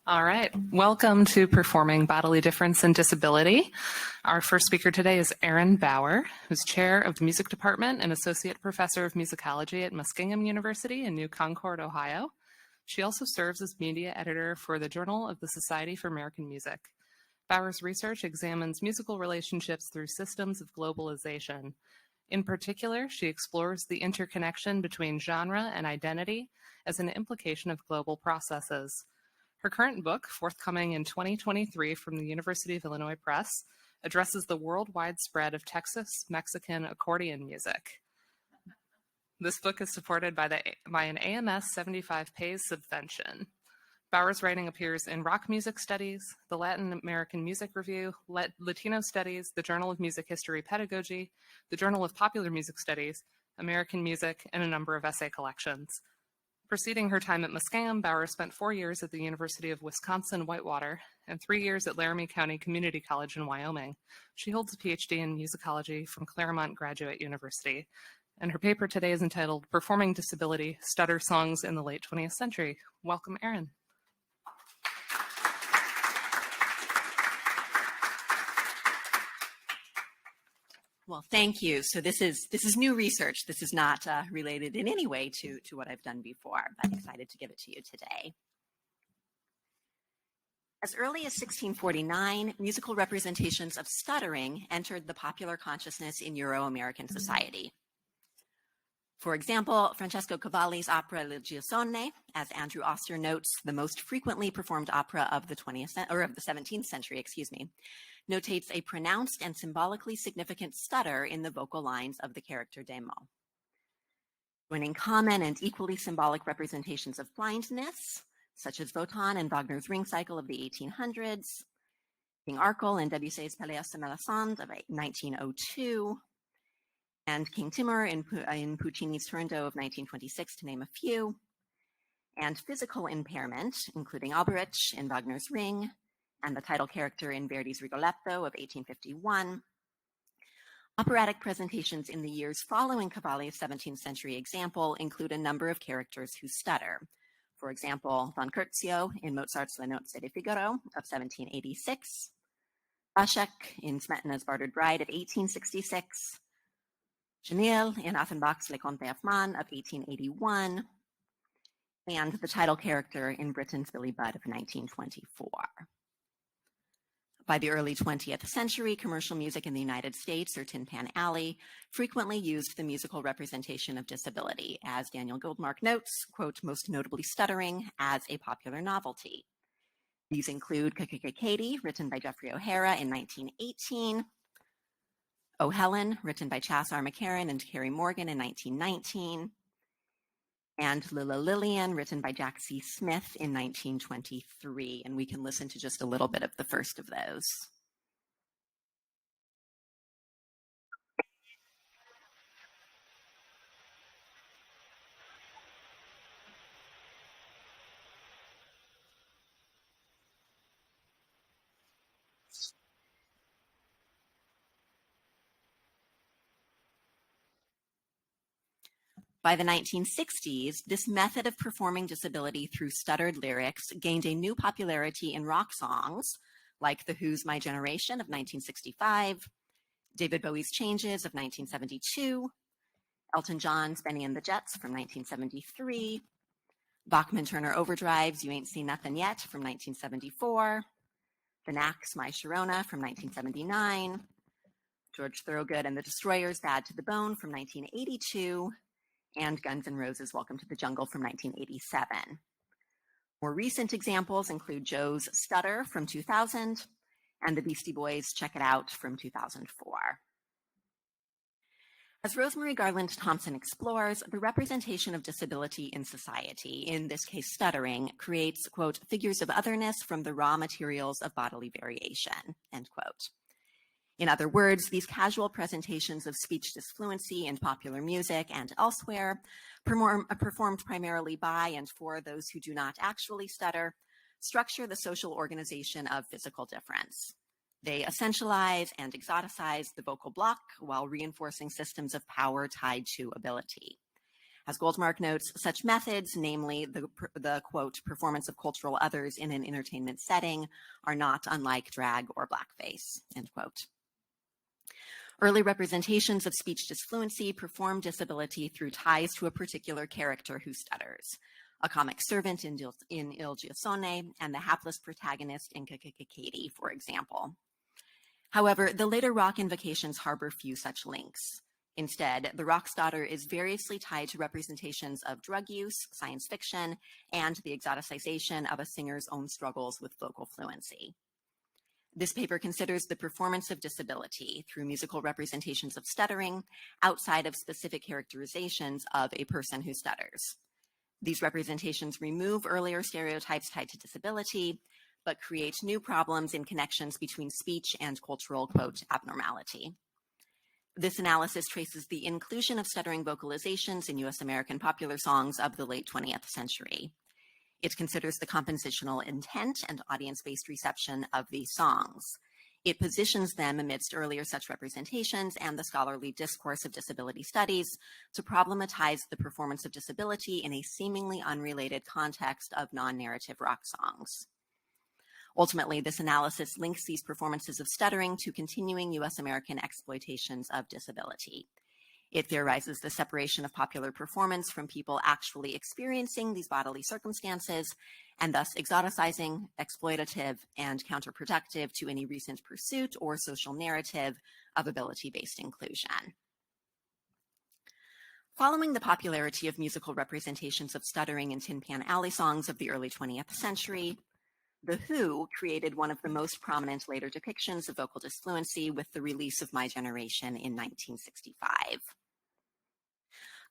All right, welcome to Performing Bodily Difference and Disability. Our first speaker today is Erin Bauer, who's chair of the music department and associate professor of musicology at Muskingum University in New Concord, Ohio. She also serves as media editor for the Journal of the Society for American Music. Bauer's research examines musical relationships through systems of globalization. In particular, she explores the interconnection between genre and identity as an implication of global processes. Her current book, forthcoming in 2023 from the University of Illinois Press, addresses the worldwide spread of Texas-Mexican accordion music. This book is supported by an AMS-SMT-SEM subvention. Bauer's writing appears in Rock Music Studies, the Latin American Music Review, Latino Studies, the Journal of Music History Pedagogy, the Journal of Popular Music Studies, American Music, and a number of essay collections. Preceding her time at Muskingum, Bauer spent 4 years at the University of Wisconsin-Whitewater and 3 years at Laramie County Community College in Wyoming. She holds a PhD in musicology from Claremont Graduate University, and her paper today is entitled Performing Disability, Stutter Songs in the Late 20th Century. Welcome, Erin. Well, thank you. So this is new research. This is not related in any way to what I've done before, but I'm excited to give it to you today. As early as 1649, musical representations of stuttering entered the popular consciousness in Euro-American society. For example, Francesco Cavalli's opera Il Giasone, as Andrew Oster notes, the most frequently performed opera of the 17th century, notates a pronounced and symbolically significant stutter in the vocal lines of the character demo. Joining common and equally symbolic representations of blindness, such as Wotan and Wagner's Ring Cycle of the 1800s, King Arkell and Debussy's Pelléas de Melisande of 1902, and King Timur in Puccini's Turandot of 1926, to name a few, and physical impairment, including Alberich in Wagner's Ring, and the title character in Verdi's Rigoletto of 1851. Operatic presentations in the years following Cavalli's 17th century example include a number of characters who stutter. For example, Don Curzio in Mozart's Le Nozze di Figaro of 1786, Baschek in Smetana's Bartered Bride of 1866, Jamil in Offenbach's Le Conte of Man of 1881, and the title character in Britten's Billy Budd of 1924. By the early 20th century, commercial music in the United States, or Tin Pan Alley, frequently used the musical representation of disability, as Daniel Goldmark notes, quote, most notably stuttering, as a popular novelty. These include Katie, written by Jeffrey O'Hara in 1918, Oh Helen, written by Chas R. McCarran and Carrie Morgan in 1919, and Lilla Lillian, written by Jack C. Smith in 1923. And we can listen to just a little bit of the first of those. By the 1960s, this method of performing disability through stuttered lyrics gained a new popularity in rock songs, like The Who's My Generation of 1965, David Bowie's Changes of 1972, Elton John's Benny and the Jets from 1973, Bachman-Turner Overdrive's You Ain't Seen Nothing Yet from 1974, The Knack's My Sharona from 1979, George Thorogood and the Destroyers' Bad to the Bone from 1982, and Guns N' Roses' Welcome to the Jungle from 1987. More recent examples include Joe's Stutter from 2000 and the Beastie Boys' Check It Out from 2004. As Rosemary Garland Thompson explores, the representation of disability in society, in this case stuttering, creates, quote, figures of otherness from the raw materials of bodily variation, end quote. In other words, these casual presentations of speech disfluency in popular music and elsewhere, performed primarily by and for those who do not actually stutter, structure the social organization of physical difference. They essentialize and exoticize the vocal block while reinforcing systems of power tied to ability. As Goldmark notes, such methods, namely the quote, performance of cultural others in an entertainment setting, are not unlike drag or blackface, end quote. Early representations of speech disfluency perform disability through ties to a particular character who stutters, a comic servant in Il Giassone and the hapless protagonist in Katie, for example. However, the later rock invocations harbor few such links. Instead, the rock stutter is variously tied to representations of drug use, science fiction, and the exoticization of a singer's own struggles with vocal fluency. This paper considers the performance of disability through musical representations of stuttering outside of specific characterizations of a person who stutters. These representations remove earlier stereotypes tied to disability, but create new problems in connections between speech and cultural, quote, abnormality. This analysis traces the inclusion of stuttering vocalizations in US American popular songs of the late 20th century. It considers the compositional intent and audience-based reception of these songs. It positions them amidst earlier such representations and the scholarly discourse of disability studies to problematize the performance of disability in a seemingly unrelated context of non-narrative rock songs. Ultimately, this analysis links these performances of stuttering to continuing US American exploitations of disability. It theorizes the separation of popular performance from people actually experiencing these bodily circumstances, and thus exoticizing, exploitative, and counterproductive to any recent pursuit or social narrative of ability-based inclusion. Following the popularity of musical representations of stuttering in Tin Pan Alley songs of the early 20th century, The Who created one of the most prominent later depictions of vocal disfluency with the release of My Generation in 1965.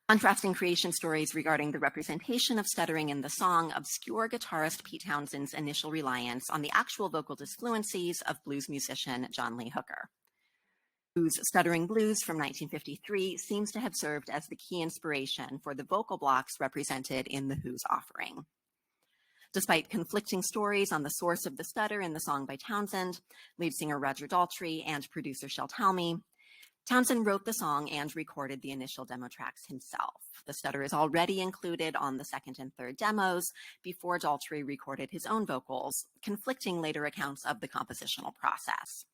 Contrasting creation stories regarding the representation of stuttering in the song obscure guitarist Pete Townshend's initial reliance on the actual vocal disfluencies of blues musician John Lee Hooker, whose Stuttering Blues from 1953 seems to have served as the key inspiration for the vocal blocks represented in The Who's offering. Despite conflicting stories on the source of the stutter in the song by Townshend, lead singer Roger Daltrey, and producer Shel Talmy, Townshend wrote the song and recorded the initial demo tracks himself. The stutter is already included on the second and third demos before Daltrey recorded his own vocals, conflicting later accounts of the compositional process.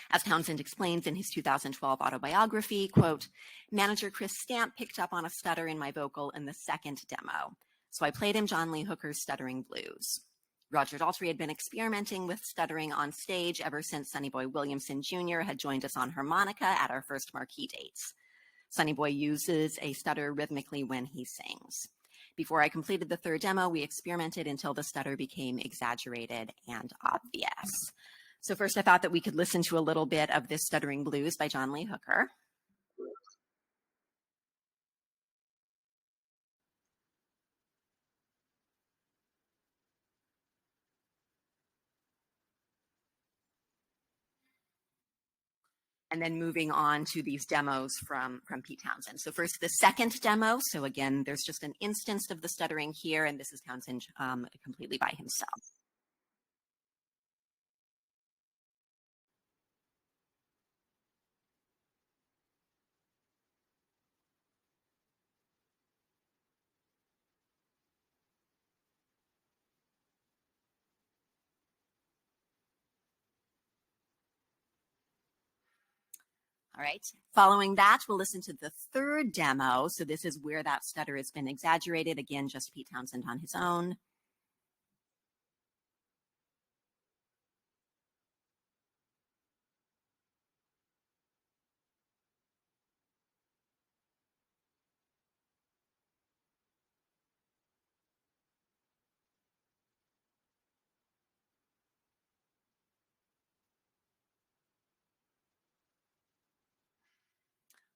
As Townshend explains in his 2012 autobiography, quote, "Manager Chris Stamp picked up on a stutter in my vocal in the second demo, so I played him John Lee Hooker's Stuttering Blues. Roger Daltrey had been experimenting with stuttering on stage ever since Sonny Boy Williamson Jr. had joined us on harmonica at our first marquee dates. Sonny Boy uses a stutter rhythmically when he sings. Before I completed the third demo, we experimented until the stutter became exaggerated and obvious." So first I thought that we could listen to a little bit of this Stuttering Blues by John Lee Hooker. And then moving on to these demos from Pete Townshend. So first, the second demo. So again, there's just an instance of the stuttering here, and this is Townshend completely by himself. All right. Following that, we'll listen to the third demo. So this is where that stutter has been exaggerated. Again, just Pete Townshend on his own.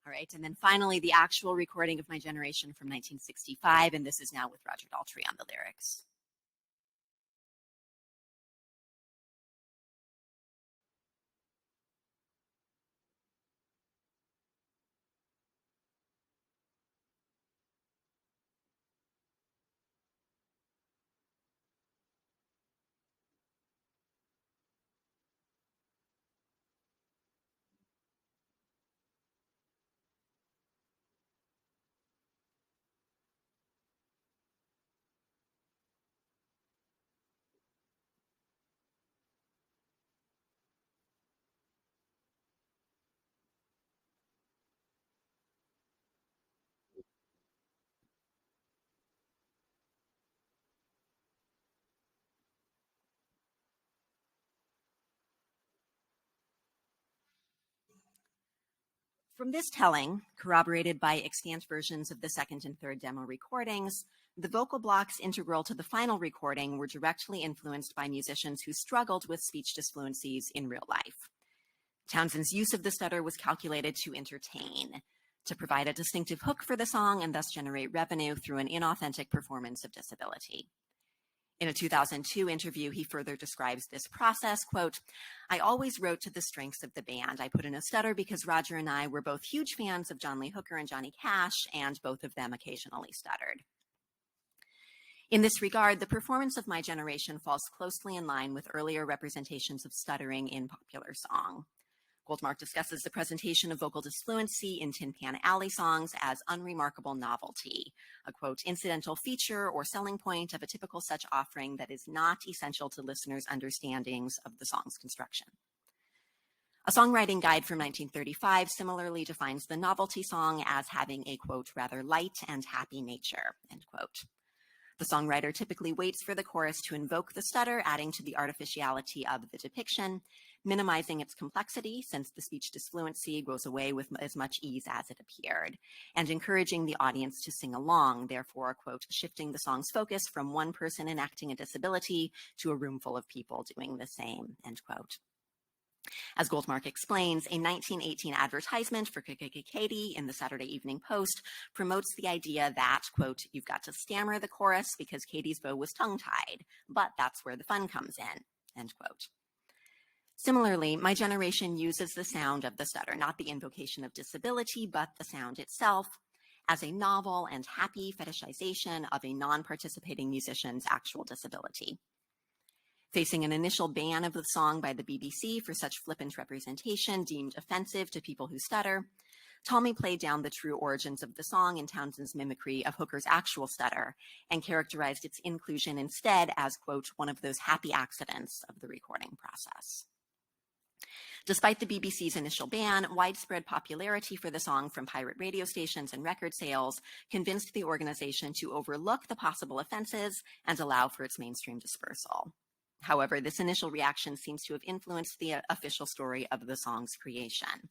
All right, and then finally, the actual recording of My Generation from 1965, and this is now with Roger Daltrey on the lyrics. From this telling, corroborated by extant versions of the second and third demo recordings, the vocal blocks integral to the final recording were directly influenced by musicians who struggled with speech disfluencies in real life. Townsend's use of the stutter was calculated to entertain, to provide a distinctive hook for the song and thus generate revenue through an inauthentic performance of disability. In a 2002 interview, he further describes this process, quote, "I always wrote to the strengths of the band. I put in a stutter because Roger and I were both huge fans of John Lee Hooker and Johnny Cash, and both of them occasionally stuttered." In this regard, the performance of My Generation falls closely in line with earlier representations of stuttering in popular song. Goldmark discusses the presentation of vocal disfluency in Tin Pan Alley songs as unremarkable novelty, a quote, "incidental feature or selling point of a typical such offering that is not essential to listeners' understandings of the song's construction." A songwriting guide from 1935 similarly defines the novelty song as having a, quote, "rather light and happy nature," end quote. The songwriter typically waits for the chorus to invoke the stutter, adding to the artificiality of the depiction, minimizing its complexity since the speech disfluency goes away with as much ease as it appeared, and encouraging the audience to sing along, therefore, quote, "shifting the song's focus from one person enacting a disability to a room full of people doing the same," end quote. As Goldmark explains, a 1918 advertisement for Katie in the Saturday Evening Post promotes the idea that, quote, "you've got to stammer the chorus because Katie's bow was tongue-tied, but that's where the fun comes in," end quote. Similarly, My Generation uses the sound of the stutter, not the invocation of disability, but the sound itself, as a novel and happy fetishization of a non-participating musician's actual disability. Facing an initial ban of the song by the BBC for such flippant representation deemed offensive to people who stutter, Talmy played down the true origins of the song in Townsend's mimicry of Hooker's actual stutter and characterized its inclusion instead as, quote, "one of those happy accidents of the recording process." Despite the BBC's initial ban, widespread popularity for the song from pirate radio stations and record sales convinced the organization to overlook the possible offenses and allow for its mainstream dispersal. However, this initial reaction seems to have influenced the official story of the song's creation.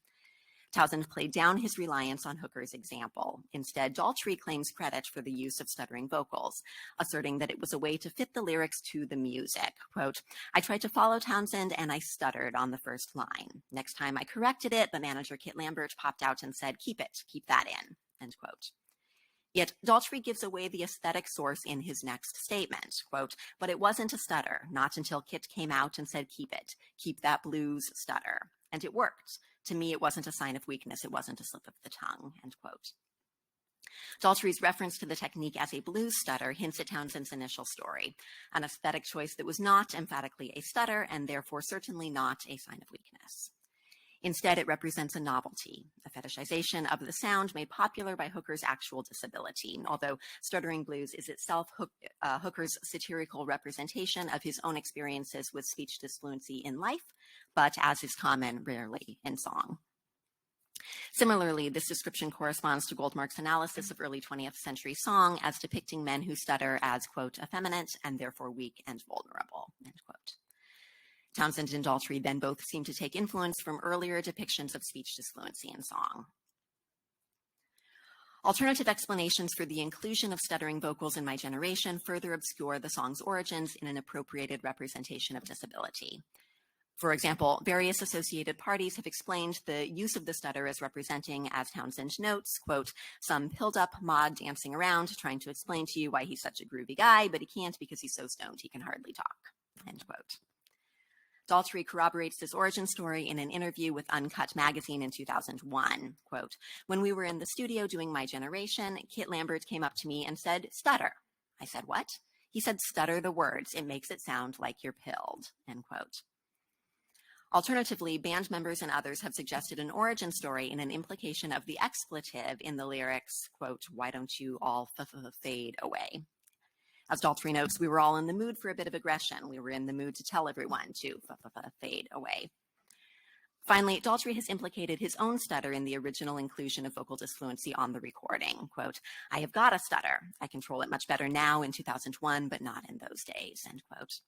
Townsend played down his reliance on Hooker's example. Instead, Daltrey claims credit for the use of stuttering vocals, asserting that it was a way to fit the lyrics to the music. Quote, "I tried to follow Townsend and I stuttered on the first line. Next time I corrected it, the manager Kit Lambert popped out and said, 'Keep it, keep that in,'" end quote. Yet Daltrey gives away the aesthetic source in his next statement, quote, "But it wasn't a stutter, not until Kit came out and said, 'Keep it, keep that blues stutter.' And it worked. To me, it wasn't a sign of weakness. It wasn't a slip of the tongue," end quote. Daltrey's reference to the technique as a blues stutter hints at Townsend's initial story, an aesthetic choice that was not emphatically a stutter and therefore certainly not a sign of weakness. Instead, it represents a novelty, a fetishization of the sound made popular by Hooker's actual disability, although stuttering blues is itself Hooker's satirical representation of his own experiences with speech disfluency in life, but as is common, rarely in song. Similarly, this description corresponds to Goldmark's analysis of early 20th century song as depicting men who stutter as, quote, "effeminate and therefore weak and vulnerable," end quote. Townsend and Daltrey then both seem to take influence from earlier depictions of speech disfluency in song. Alternative explanations for the inclusion of stuttering vocals in My Generation further obscure the song's origins in an appropriated representation of disability. For example, various associated parties have explained the use of the stutter as representing, as Townsend notes, quote, "some pilled-up mod dancing around trying to explain to you why he's such a groovy guy, but he can't because he's so stoned he can hardly talk," end quote. Daltrey corroborates this origin story in an interview with Uncut magazine in 2001. Quote, "When we were in the studio doing My Generation, Kit Lambert came up to me and said, 'Stutter.' I said, 'What?' He said, 'Stutter the words. It makes it sound like you're pilled,'" end quote. Alternatively, band members and others have suggested an origin story in an implication of the expletive in the lyrics, quote, "Why don't you all fade away?" As Daltrey notes, we were all in the mood for a bit of aggression. We were in the mood to tell everyone to fade away. Finally, Daltrey has implicated his own stutter in the original inclusion of vocal disfluency on the recording. Quote, "I have got a stutter. I control it much better now in 2001, but not in those days," end quote.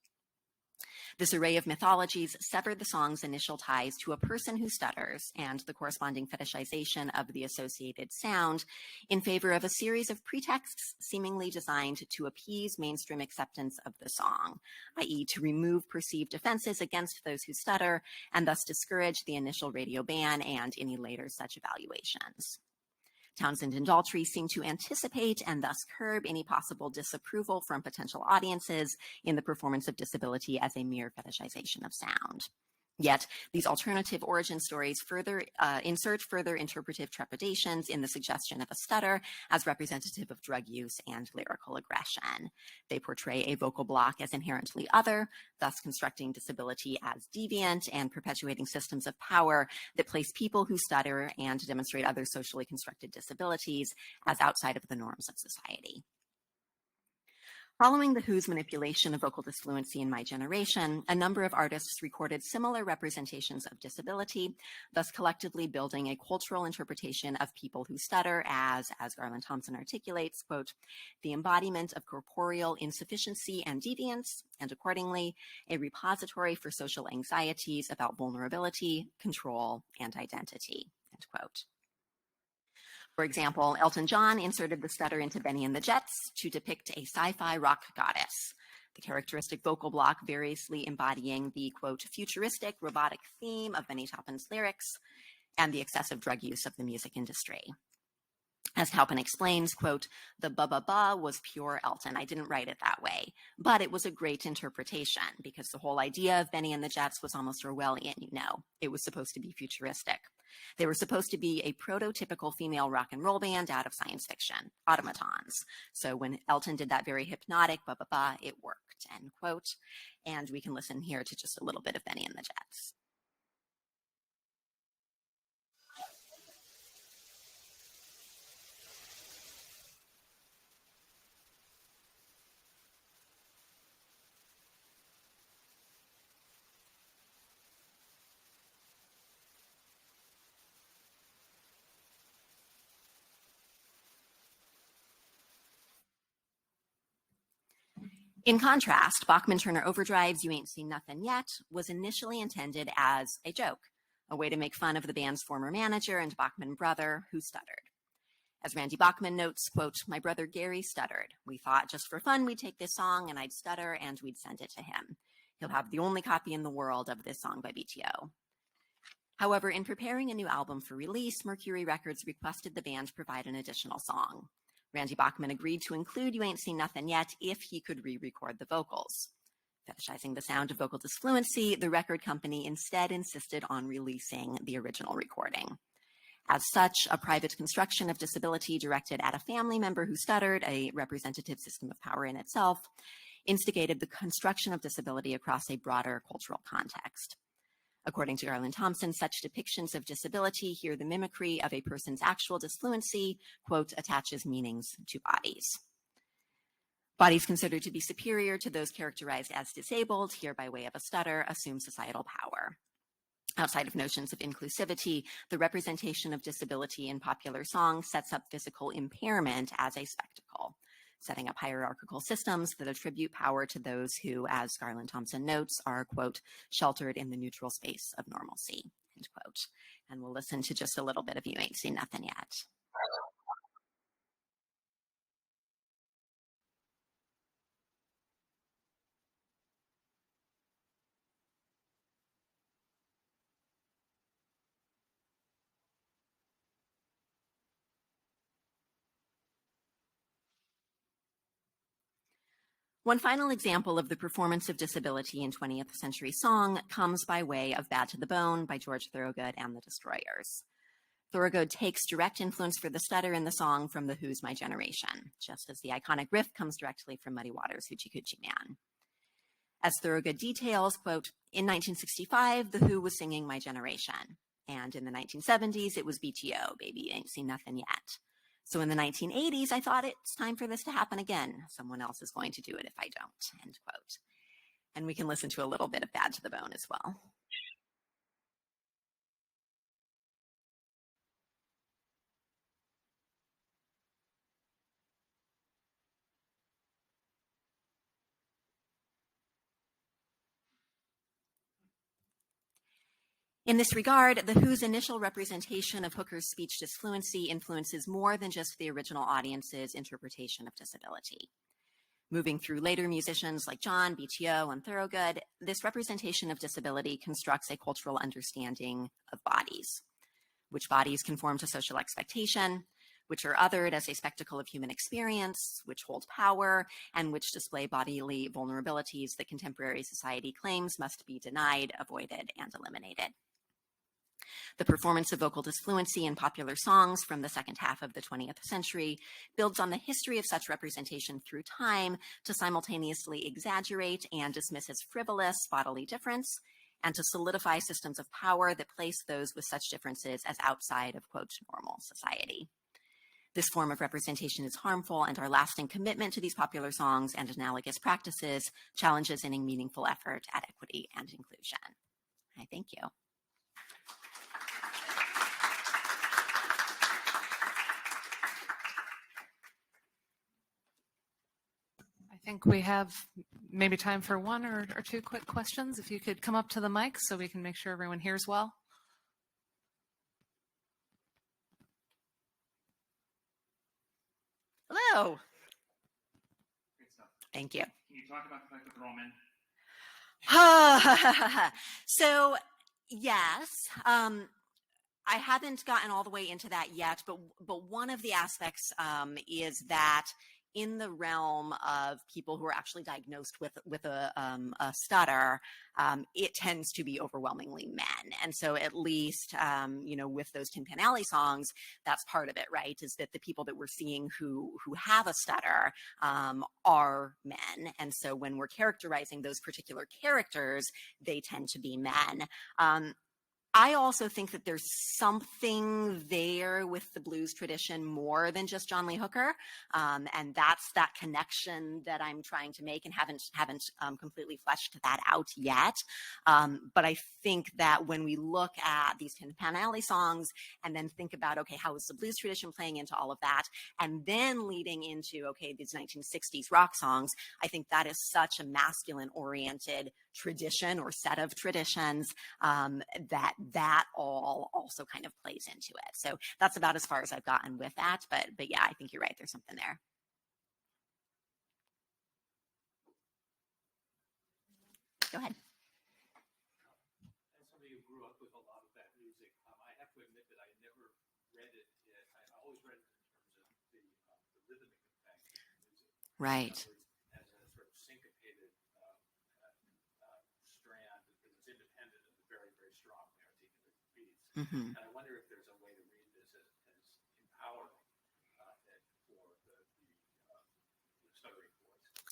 This array of mythologies severed the song's initial ties to a person who stutters and the corresponding fetishization of the associated sound in favor of a series of pretexts seemingly designed to appease mainstream acceptance of the song, i.e., to remove perceived offenses against those who stutter and thus discourage the initial radio ban and any later such evaluations. Townsend and Daltrey seem to anticipate and thus curb any possible disapproval from potential audiences in the performance of disability as a mere fetishization of sound. Yet, these alternative origin stories insert further interpretive trepidations in the suggestion of a stutter as representative of drug use and lyrical aggression. They portray a vocal block as inherently other, thus constructing disability as deviant and perpetuating systems of power that place people who stutter and demonstrate other socially constructed disabilities as outside of the norms of society. Following The Who's manipulation of vocal disfluency in My Generation, a number of artists recorded similar representations of disability, thus collectively building a cultural interpretation of people who stutter as Garland Thompson articulates, quote, the embodiment of corporeal insufficiency and deviance, and accordingly, a repository for social anxieties about vulnerability, control, and identity, end quote. For example, Elton John inserted the stutter into Benny and the Jets to depict a sci-fi rock goddess, the characteristic vocal block variously embodying the, quote, futuristic robotic theme of Benny Taupin's lyrics and the excessive drug use of the music industry. As Taupin explains, quote, the ba-ba-ba was pure Elton. I didn't write it that way, but it was a great interpretation because the whole idea of Benny and the Jets was almost Orwellian, you know. It was supposed to be futuristic. They were supposed to be a prototypical female rock and roll band out of science fiction, automatons. So when Elton did that very hypnotic ba-ba-ba, it worked, end quote. And we can listen here to just a little bit of Benny and the Jets. In contrast, Bachman-Turner Overdrive's You Ain't Seen Nothin' Yet was initially intended as a joke, a way to make fun of the band's former manager and Bachman brother who stuttered. As Randy Bachman notes, quote, my brother Gary stuttered. We thought just for fun we'd take this song and I'd stutter and we'd send it to him. He'll have the only copy in the world of this song by BTO. However, in preparing a new album for release, Mercury Records requested the band provide an additional song. Randy Bachman agreed to include You Ain't Seen Nothin' Yet if he could re-record the vocals. Fetishizing the sound of vocal disfluency, the record company instead insisted on releasing the original recording. As such, a private construction of disability directed at a family member who stuttered, a representative system of power in itself, instigated the construction of disability across a broader cultural context. According to Garland Thompson, such depictions of disability hear the mimicry of a person's actual disfluency, quote, attaches meanings to bodies. Bodies considered to be superior to those characterized as disabled, here by way of a stutter, assume societal power. Outside of notions of inclusivity, the representation of disability in popular songs sets up physical impairment as a spectacle, setting up hierarchical systems that attribute power to those who, as Garland Thompson notes, are, quote, sheltered in the neutral space of normalcy, end quote. And we'll listen to just a little bit of You Ain't Seen Nothin' Yet. One final example of the performance of disability in 20th century song comes by way of Bad to the Bone by George Thorogood and the Destroyers. Thorogood takes direct influence for the stutter in the song from The Who's My Generation, just as the iconic riff comes directly from Muddy Waters' Hoochie Coochie Man. As Thorogood details, quote, in 1965, The Who was singing My Generation, and in the 1970s, it was BTO, Baby Ain't Seen Nothin' Yet. So in the 1980s, I thought it's time for this to happen again. Someone else is going to do it if I don't, end quote. And we can listen to a little bit of Bad to the Bone as well. In this regard, The Who's initial representation of Hooker's speech disfluency influences more than just the original audience's interpretation of disability. Moving through later musicians like John, BTO, and Thorogood, this representation of disability constructs a cultural understanding of bodies, which bodies conform to social expectation, which are othered as a spectacle of human experience, which hold power, and which display bodily vulnerabilities that contemporary society claims must be denied, avoided, and eliminated. The performance of vocal disfluency in popular songs from the second half of the 20th century builds on the history of such representation through time to simultaneously exaggerate and dismiss as frivolous bodily difference, and to solidify systems of power that place those with such differences as outside of, quote, normal society. This form of representation is harmful, and our lasting commitment to these popular songs and analogous practices challenges any meaningful effort at equity and inclusion. I thank you. I think we have maybe time for one or two quick questions. If you could come up to the mic so we can make sure everyone hears well. Hello. Great stuff. Thank you. Can you talk about the fact that they're all men? So, yes, I haven't gotten all the way into that yet, but one of the aspects is that in the realm of people who are actually diagnosed with a stutter, it tends to be overwhelmingly men. And so at least, with those Tin Pan Alley songs, that's part of it, right? Is that the people that we're seeing who have a stutter are men. And so when we're characterizing those particular characters, they tend to be men. I also think that there's something there with the blues tradition more than just John Lee Hooker, and that's that connection that I'm trying to make and haven't completely fleshed that out yet. But I think that when we look at these Tin Pan Alley songs and then think about, okay, how is the blues tradition playing into all of that, and then leading into, okay, these 1960s rock songs, I think that is such a masculine-oriented tradition or set of traditions that all also kind of plays into it. So that's about as far as I've gotten with that. But yeah, I think you're right. There's something there. Go ahead. As somebody who grew up with a lot of that music, I have to admit that I never read it. I always read it in terms of the rhythmic effect of the music. Right. As a sort of syncopated strand that was independent of the very, very strongly articulated beats. Mm-hmm. And I wonder if there's a way to read this as empowering for the stuttering voice.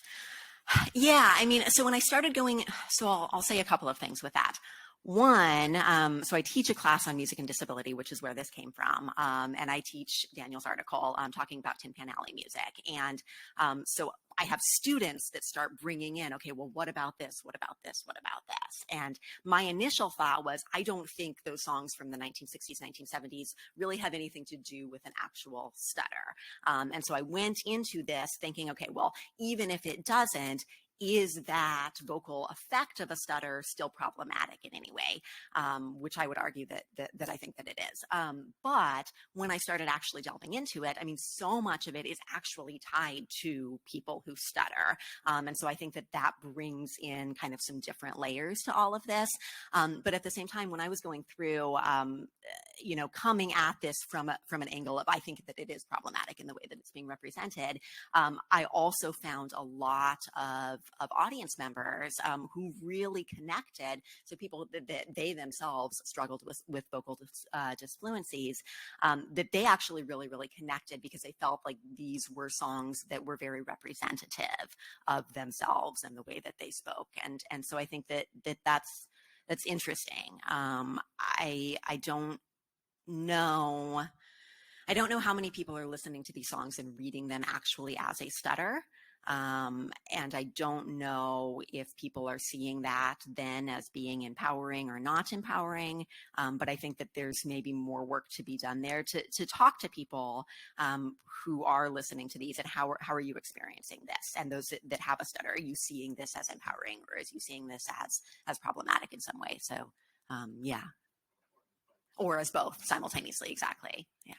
Yeah, I mean, so when I started going, so I'll say a couple of things with that. One, so I teach a class on music and disability, which is where this came from. And I teach Daniel's article talking about Tin Pan Alley music. And so I have students that start bringing in, okay, well, what about this? What about this? What about this? And my initial thought was, I don't think those songs from the 1960s, 1970s really have anything to do with an actual stutter. And so I went into this thinking, okay, well, even if it doesn't, is that vocal effect of a stutter still problematic in any way? Which I would argue that I think that it is. But when I started actually delving into it, I mean, so much of it is actually tied to people who stutter. And so I think that brings in kind of some different layers to all of this. But at the same time, when I was going through, coming at this from an angle of, I think that it is problematic in the way that it's being represented, I also found a lot of audience members who really connected. So people that they themselves struggled with vocal disfluencies, that they actually really, really connected because they felt like these were songs that were very representative of themselves and the way that they spoke. And so I think that's interesting. I don't know how many people are listening to these songs and reading them actually as a stutter. And I don't know if people are seeing that then as being empowering or not empowering. But I think that there's maybe more work to be done there to talk to people who are listening to these and how are you experiencing this? And those that have a stutter, are you seeing this as empowering or are you seeing this as problematic in some way? So, yeah. Or as both simultaneously, exactly. Yeah.